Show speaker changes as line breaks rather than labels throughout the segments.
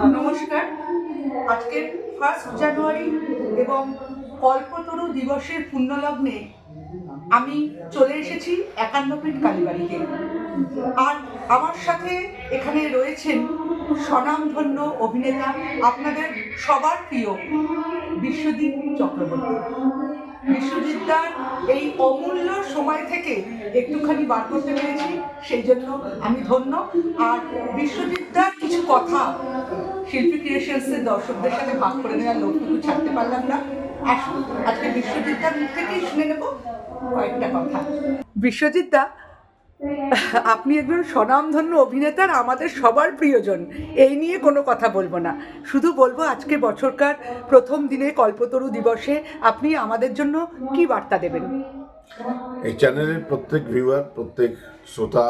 নমস্কার। আজকের 1 জানুয়ারি এবং কল্পতরু দিবসের পুণ্যলগ্নে আমি চলে এসেছি 51 ফিট কালীবাড়িতে। আর আমার সাথে এখানে রয়েছেন স্বনামধন্য অভিনেতা, আপনাদের সবার প্রিয় বিশ্বজিৎ চক্রবর্তী। বিশ্বজিৎদার এই অমূল্য সময় থেকে একটুখানি বার করতে পেরেছি, সেই জন্য আমি ধন্য। আর বিশ্বজিৎদার কিছু কথা শিল্পী ক্রিয়েশনসের দর্শকদের সাথে ভাগ করে নেওয়ার লোকটুকু ছাড়তে পারলাম না। আসুন আজকে বিশ্বজিৎদার মুখ থেকেই শুনে নেব কয়েকটা কথা। বিশ্বজিৎদা, আপনি একজন স্বনামধন্য অভিনেতার, আমাদের সবার প্রিয়জন। এই নিয়ে কোনো কথা বলবো না, শুধু বলবো আজকে বছরকার প্রথম দিনে কল্পতরু দিবসে আপনি আমাদের জন্য কি বার্তা দেবেন?
এই চ্যানেলের প্রত্যেক ভিউয়ার, প্রত্যেক শ্রোতা,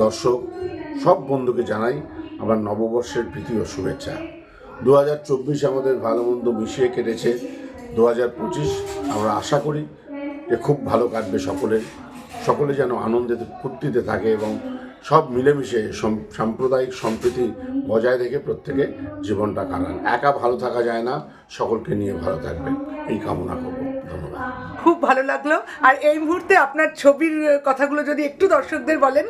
দর্শক, সব বন্ধুকে জানাই আমার নববর্ষের প্রীতি ও শুভেচ্ছা। 2024 আমাদের ভালো মন্দ মিশিয়ে কেটেছে। 2025 আমরা আশা করি যে খুব ভালো কাটবে সকলে যেন আনন্দে ফুর্তিতে থাকে এবং সব মিলেমিশে সাম্প্রদায়িক সম্প্রীতি বজায় রেখে প্রত্যেকে জীবনটা কাটান। একা ভালো থাকা যায় না, সকলকে নিয়ে ভালো থাকবেন এই কামনা করব। ধন্যবাদ।
খুব ভালো লাগলো। আর এই মুহূর্তে আপনার ছবির কথাগুলো যদি একটু দর্শকদের বলেন।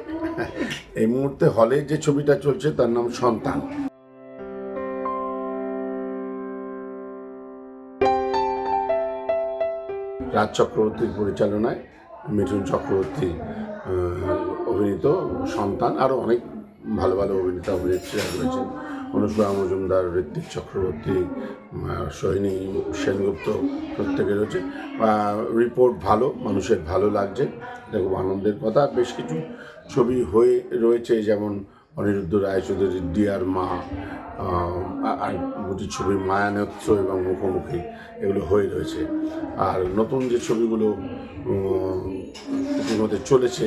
এই মুহূর্তে হলে যে ছবিটা চলছে তার নাম সন্তান। রাজ চক্রবর্তীর পরিচালনায় মিঠুন চক্রবর্তী অভিনীত সন্তান। আরও অনেক ভালো ভালো অভিনেতা অভিনেত্রীরা রয়েছেন, অনুসূয়া মজুমদার, ঋত্বিক চক্রবর্তী, সোহিনী সেনগুপ্ত, প্রত্যেকে রয়েছে। রিপোর্ট ভালো, মানুষের ভালো লাগছে, এটা খুব আনন্দের কথা। বেশ কিছু ছবি হয়ে রয়েছে, যেমন অনিরুদ্ধ রায়চৌধুরীর ডিয়ার মা, আর দুটি ছবি মায়ানত্য এবং মুখোমুখি, এগুলো হয়ে রয়েছে। আর নতুন যে ছবিগুলো ইতিমধ্যে চলেছে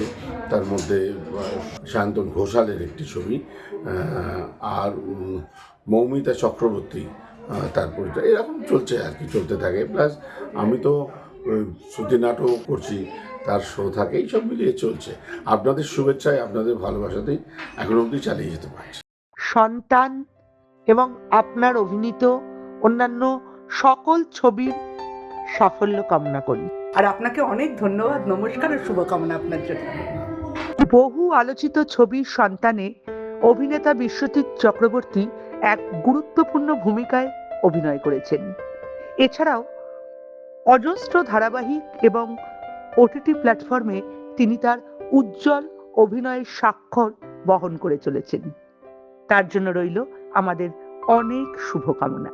তার মধ্যে সায়ন্তন ঘোষালের একটি ছবি, আর মৌমিতা চক্রবর্তী তার পরিচয়, এরকম চলছে আর কি, চলতে থাকে। প্লাস আমি তো শ্রুতি নাটক করছি, তার শো থাকে, এইসব মিলিয়ে চলছে। আপনাদের শুভেচ্ছায়, আপনাদের ভালোবাসাতেই এখন অবধি চালিয়ে যেতে পারছি।
সন্তান এবং আপনার অভিনীত অন্যান্য সকল ছবির সাফল্য কামনা করি।
আর আপনাকে অনেক ধন্যবাদ, নমস্কার ও শুভকামনা আপনার জন্য।
বহু আলোচিত ছবি সন্তানে অভিনেতা বিশ্বজিৎ চক্রবর্তী এক গুরুত্বপূর্ণ ভূমিকায় অভিনয় করেছেন। এছাড়াও অজস্র ধারাবাহিক এবং ওটিটি প্ল্যাটফর্মে তিনি তার উজ্জ্বল অভিনয়ের স্বাক্ষর বহন করে চলেছেন। তার জন্য রইল আমাদের অনেক শুভকামনা।